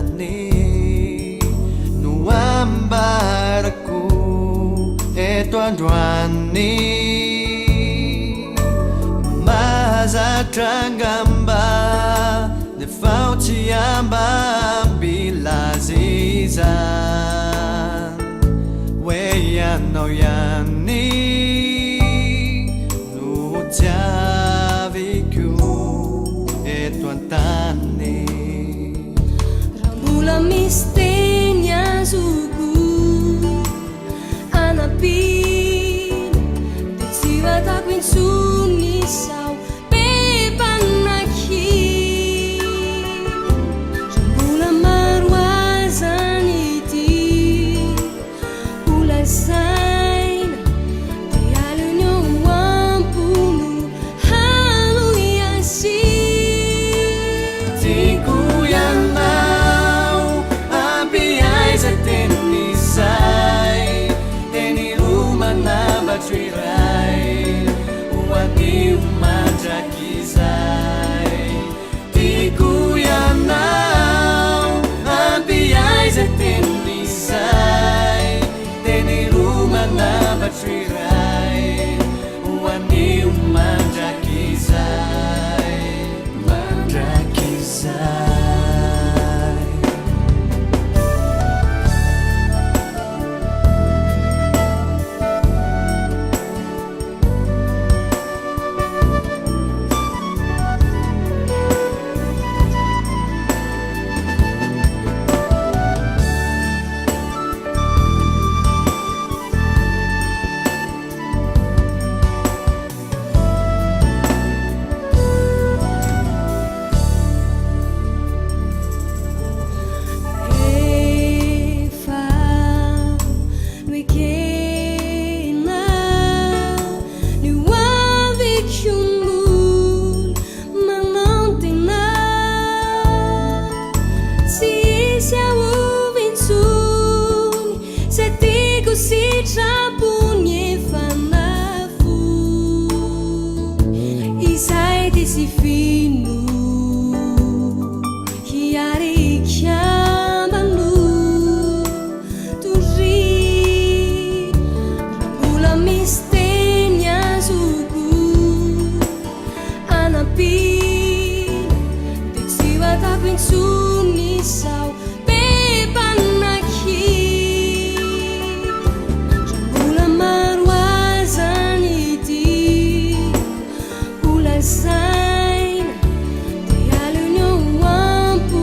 Trayani nuambaraku etwandwani mazatrangamba nefautiamba bilazizan weyanoyani nutiaviku etwantani Mula mistenya zuku anapin Desiwa takwin sunisau pepanaki Mula marwazan iti ulasain Tialunyo wampunu halu yasi Tikuyana Trirai, wani umadrakizai, tikuyanau, ambiai zetenisai, teni rumah nabatrirai, wani umadrakizai, madrakizai. Si trapunye fanafu Isai disi finu Hiari chiamanu Turi Rambula mistenya zuku Anapi Desiwa takwin su